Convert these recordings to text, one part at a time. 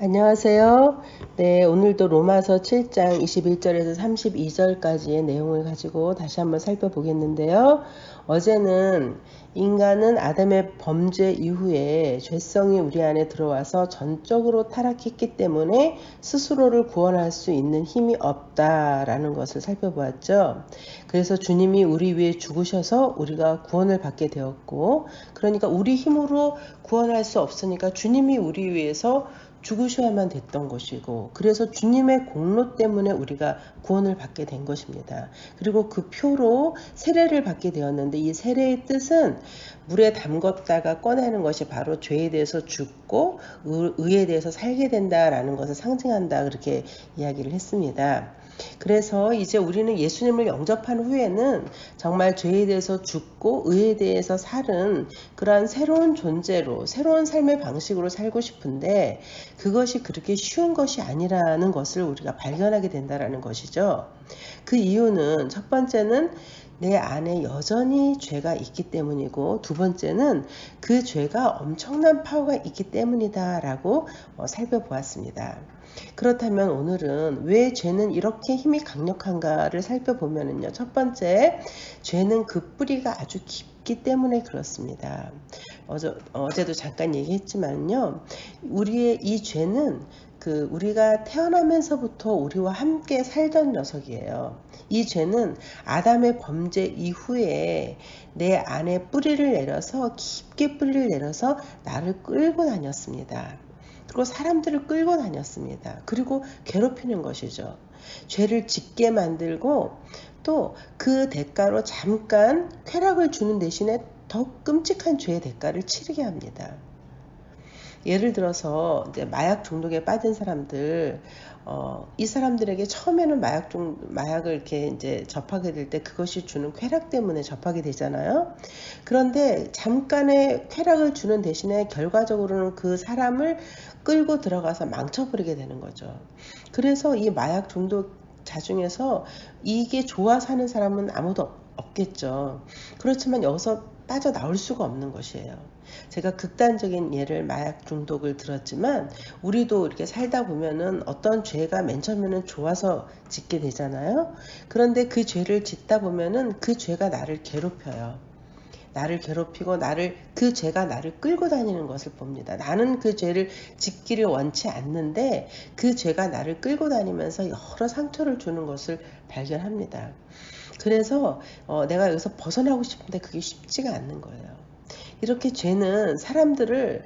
안녕하세요. 네, 오늘도 로마서 7장 21절에서 32절까지의 내용을 가지고 다시 한번 살펴보겠는데요. 어제는 인간은 아담의 범죄 이후에 죄성이 우리 안에 들어와서 전적으로 타락했기 때문에 스스로를 구원할 수 있는 힘이 없다라는 것을 살펴보았죠. 그래서 주님이 우리 위해 죽으셔서 우리가 구원을 받게 되었고, 그러니까 우리 힘으로 구원할 수 없으니까 주님이 우리 위해서 죽으셔야만 됐던 것이고, 그래서 주님의 공로 때문에 우리가 구원을 받게 된 것입니다. 그리고 그 표로 세례를 받게 되었는데, 이 세례의 뜻은 물에 담궜다가 꺼내는 것이 바로 죄에 대해서 죽고 의에 대해서 살게 된다라는 것을 상징한다, 그렇게 이야기를 했습니다. 그래서 이제 우리는 예수님을 영접한 후에는 정말 죄에 대해서 죽고 의에 대해서 사는 그러한 새로운 존재로, 새로운 삶의 방식으로 살고 싶은데, 그것이 그렇게 쉬운 것이 아니라는 것을 우리가 발견하게 된다는 것이죠. 그 이유는 첫 번째는 내 안에 여전히 죄가 있기 때문이고, 두 번째는 그 죄가 엄청난 파워가 있기 때문이다 라고 살펴보았습니다. 그렇다면 오늘은 왜 죄는 이렇게 힘이 강력한가를 살펴보면요, 첫 번째, 죄는 그 뿌리가 아주 깊기 때문에 그렇습니다. 어제도 잠깐 얘기했지만요, 우리의 이 죄는 우리가 태어나면서부터 우리와 함께 살던 녀석이에요. 이 죄는 아담의 범죄 이후에 내 안에 뿌리를 내려서, 깊게 뿌리를 내려서 나를 끌고 다녔습니다. 그리고 사람들을 끌고 다녔습니다. 그리고 괴롭히는 것이죠. 죄를 짓게 만들고, 또 그 대가로 잠깐 쾌락을 주는 대신에 더 끔찍한 죄의 대가를 치르게 합니다. 예를 들어서 이제 마약 중독에 빠진 사람들, 이 사람들에게 처음에는 마약을 이렇게 이제 접하게 될 때 그것이 주는 쾌락 때문에 접하게 되잖아요. 그런데 잠깐의 쾌락을 주는 대신에 결과적으로는 그 사람을 끌고 들어가서 망쳐버리게 되는 거죠. 그래서 이 마약 중독자 중에서 이게 좋아 사는 사람은 아무도 없겠죠. 그렇지만 여기서 빠져나올 수가 없는 것이에요. 제가 극단적인 예를 마약 중독을 들었지만, 우리도 이렇게 살다 보면은 어떤 죄가 맨 처음에는 좋아서 짓게 되잖아요. 그런데 그 죄를 짓다 보면은 그 죄가 나를 괴롭혀요. 나를 괴롭히고 그 죄가 나를 끌고 다니는 것을 봅니다. 나는 그 죄를 짓기를 원치 않는데 그 죄가 나를 끌고 다니면서 여러 상처를 주는 것을 발견합니다. 그래서 내가 여기서 벗어나고 싶은데 그게 쉽지가 않는 거예요. 이렇게 죄는 사람들을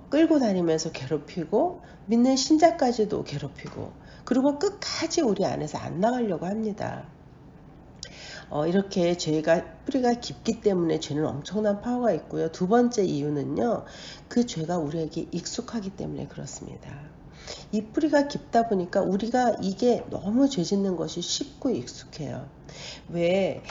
끌고 다니면서 괴롭히고, 믿는 신자까지도 괴롭히고, 그리고 끝까지 우리 안에서 안 나가려고 합니다. 이렇게 죄가 뿌리가 깊기 때문에 죄는 엄청난 파워가 있고요. 두 번째 이유는요, 그 죄가 우리에게 익숙하기 때문에 그렇습니다. 이 뿌리가 깊다 보니까 우리가 이게 너무 죄 짓는 것이 쉽고 익숙해요. 왜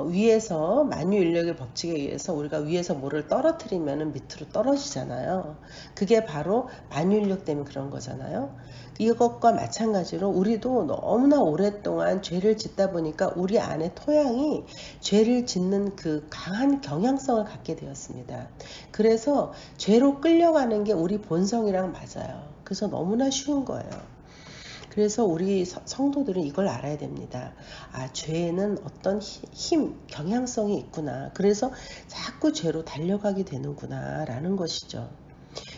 위에서 만유인력의 법칙에 의해서 우리가 위에서 뭐를 떨어뜨리면 밑으로 떨어지잖아요. 그게 바로 만유인력 때문에 그런 거잖아요. 이것과 마찬가지로 우리도 너무나 오랫동안 죄를 짓다 보니까 우리 안의 토양이 죄를 짓는 그 강한 경향성을 갖게 되었습니다. 그래서 죄로 끌려가는 게 우리 본성이랑 맞아요. 그래서 너무나 쉬운 거예요. 그래서 우리 성도들은 이걸 알아야 됩니다. 죄에는 어떤 힘, 경향성이 있구나. 그래서 자꾸 죄로 달려가게 되는구나 라는 것이죠.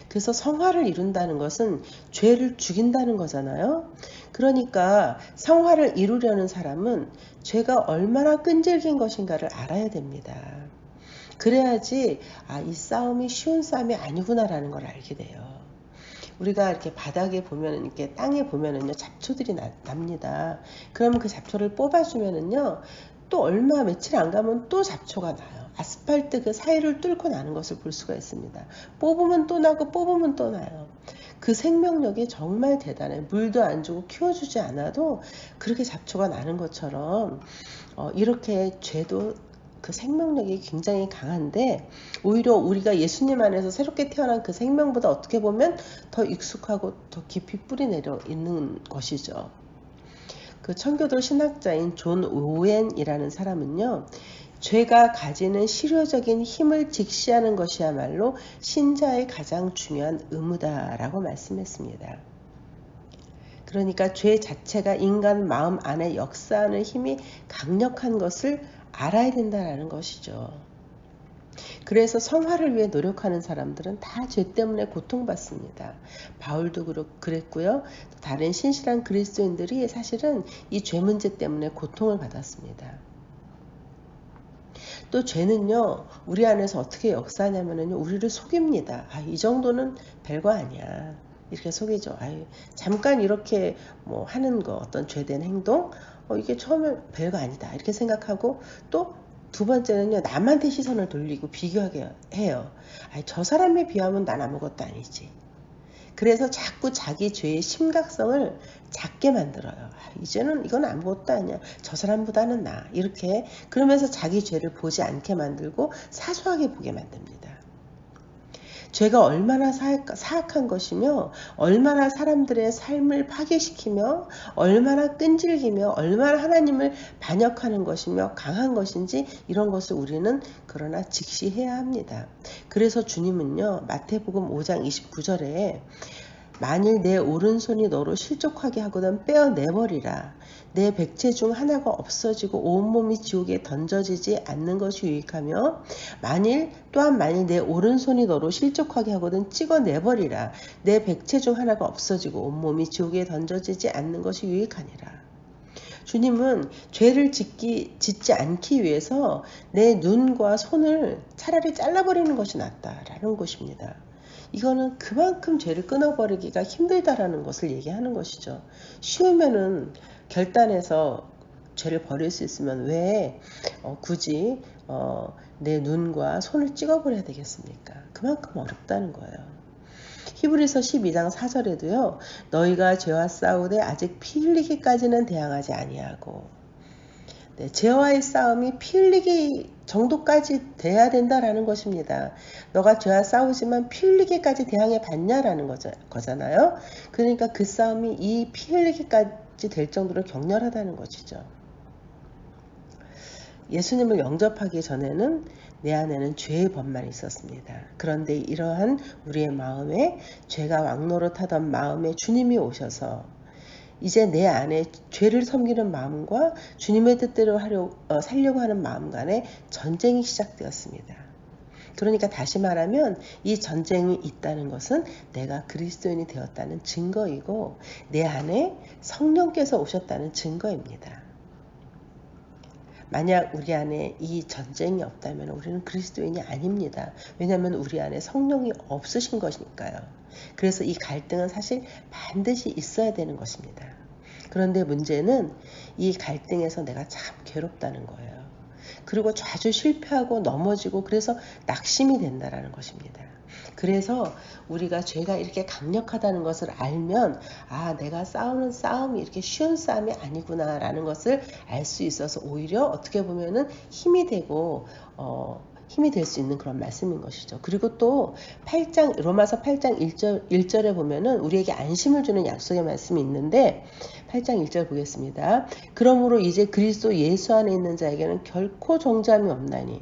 그래서 성화를 이룬다는 것은 죄를 죽인다는 거잖아요. 그러니까 성화를 이루려는 사람은 죄가 얼마나 끈질긴 것인가를 알아야 됩니다. 그래야지 이 싸움이 쉬운 싸움이 아니구나라는 걸 알게 돼요. 우리가 이렇게 바닥에 보면은, 이렇게 땅에 보면은요, 잡초들이 납니다. 그러면 그 잡초를 뽑아주면은요, 또 며칠 안 가면 또 잡초가 나요. 아스팔트 그 사이를 뚫고 나는 것을 볼 수가 있습니다. 뽑으면 또 나고 뽑으면 또 나요. 그 생명력이 정말 대단해. 물도 안 주고 키워주지 않아도 그렇게 잡초가 나는 것처럼, 이렇게 죄도 그 생명력이 굉장히 강한데, 오히려 우리가 예수님 안에서 새롭게 태어난 그 생명보다 어떻게 보면 더 익숙하고 더 깊이 뿌리 내려 있는 것이죠. 그 청교도 신학자인 존 오웬이라는 사람은요, 죄가 가지는 실효적인 힘을 직시하는 것이야말로 신자의 가장 중요한 의무다라고 말씀했습니다. 그러니까 죄 자체가 인간 마음 안에 역사하는 힘이 강력한 것을 알아야 된다는 것이죠. 그래서 성화를 위해 노력하는 사람들은 다 죄 때문에 고통받습니다. 바울도 그랬고요. 다른 신실한 그리스도인들이 사실은 이 죄 문제 때문에 고통을 받았습니다. 또 죄는요, 우리 안에서 어떻게 역사하냐면요, 우리를 속입니다. 이 정도는 별거 아니야. 이렇게 속이죠. 잠깐 이렇게 뭐 하는 거, 어떤 죄된 행동, 이게 처음에 별거 아니다. 이렇게 생각하고, 또 두 번째는요, 남한테 시선을 돌리고 비교하게 해요. 저 사람에 비하면 난 아무것도 아니지. 그래서 자꾸 자기 죄의 심각성을 작게 만들어요. 이제는 이건 아무것도 아니야. 저 사람보다는 나. 이렇게 그러면서 자기 죄를 보지 않게 만들고 사소하게 보게 만듭니다. 죄가 얼마나 사악한 것이며 얼마나 사람들의 삶을 파괴시키며 얼마나 끈질기며 얼마나 하나님을 반역하는 것이며 강한 것인지 이런 것을 우리는 그러나 직시해야 합니다. 그래서 주님은요, 마태복음 5장 29절에 만일 내 오른손이 너로 실족하게 하거든 빼어내버리라. 내 백체 중 하나가 없어지고 온몸이 지옥에 던져지지 않는 것이 유익하며 또한 만일 내 오른손이 너로 실족하게 하거든 찍어내버리라. 내 백체 중 하나가 없어지고 온몸이 지옥에 던져지지 않는 것이 유익하니라. 주님은 죄를 짓지 않기 위해서 내 눈과 손을 차라리 잘라버리는 것이 낫다라는 것입니다. 이거는 그만큼 죄를 끊어버리기가 힘들다라는 것을 얘기하는 것이죠. 쉬우면은 결단해서 죄를 버릴 수 있으면 왜 굳이 내 눈과 손을 찍어버려야 되겠습니까? 그만큼 어렵다는 거예요. 히브리서 12장 4절에도요. 너희가 죄와 싸우되 아직 피 흘리기까지는 대항하지 아니하고 죄와의 싸움이 피 흘리기 정도까지 돼야 된다라는 것입니다. 너가 죄와 싸우지만 피 흘리기까지 대항해 봤냐라는 거잖아요. 그러니까 그 싸움이 이 피 흘리기까지 될 정도로 격렬하다는 것이죠. 예수님을 영접하기 전에는 내 안에는 죄의 법만 있었습니다. 그런데 이러한 우리의 마음에 죄가 왕노릇하던 마음에 주님이 오셔서 이제 내 안에 죄를 섬기는 마음과 주님의 뜻대로 살려고 하는 마음 간에 전쟁이 시작되었습니다. 그러니까 다시 말하면 이 전쟁이 있다는 것은 내가 그리스도인이 되었다는 증거이고 내 안에 성령께서 오셨다는 증거입니다. 만약 우리 안에 이 전쟁이 없다면 우리는 그리스도인이 아닙니다. 왜냐하면 우리 안에 성령이 없으신 것이니까요. 그래서 이 갈등은 사실 반드시 있어야 되는 것입니다. 그런데 문제는 이 갈등에서 내가 참 괴롭다는 거예요. 그리고 자주 실패하고 넘어지고 그래서 낙심이 된다는 것입니다. 그래서 우리가 죄가 이렇게 강력하다는 것을 알면 내가 싸우는 싸움이 이렇게 쉬운 싸움이 아니구나 라는 것을 알 수 있어서 오히려 어떻게 보면은 힘이 되고 힘이 될 수 있는 그런 말씀인 것이죠. 그리고 또 로마서 8장 1절에 보면은 우리에게 안심을 주는 약속의 말씀이 있는데 8장 1절 보겠습니다. 그러므로 이제 그리스도 예수 안에 있는 자에게는 결코 정죄함이 없나니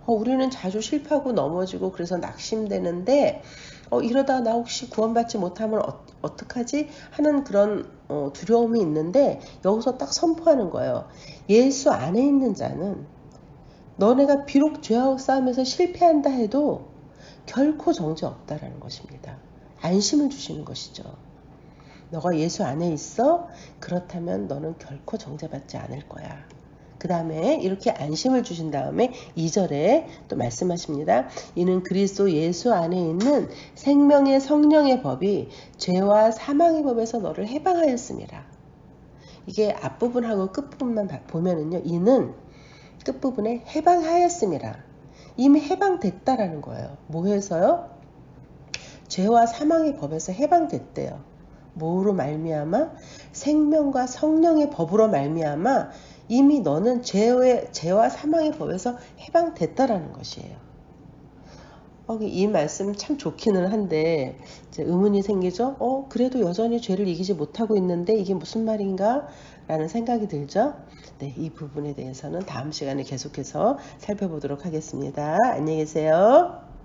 우리는 자주 실패하고 넘어지고 그래서 낙심되는데 이러다 나 혹시 구원받지 못하면 어떡하지 하는 그런 두려움이 있는데 여기서 딱 선포하는 거예요. 예수 안에 있는 자는 너네가 비록 죄하고 싸움에서 실패한다 해도 결코 정죄 없다라는 것입니다. 안심을 주시는 것이죠. 너가 예수 안에 있어? 그렇다면 너는 결코 정죄받지 않을 거야. 그 다음에 이렇게 안심을 주신 다음에 2절에 또 말씀하십니다. 이는 그리스도 예수 안에 있는 생명의 성령의 법이 죄와 사망의 법에서 너를 해방하였습니다. 이게 앞부분하고 끝부분만 보면은요. 이는 끝부분에 해방하였습니다. 이미 해방됐다라는 거예요. 뭐해서요? 죄와 사망의 법에서 해방됐대요. 뭐로 말미암아? 생명과 성령의 법으로 말미암아 이미 너는 죄와 사망의 법에서 해방됐다라는 것이에요. 이 말씀 참 좋기는 한데 이제 의문이 생기죠. 그래도 여전히 죄를 이기지 못하고 있는데 이게 무슨 말인가? 라는 생각이 들죠. 네, 이 부분에 대해서는 다음 시간에 계속해서 살펴보도록 하겠습니다. 안녕히 계세요.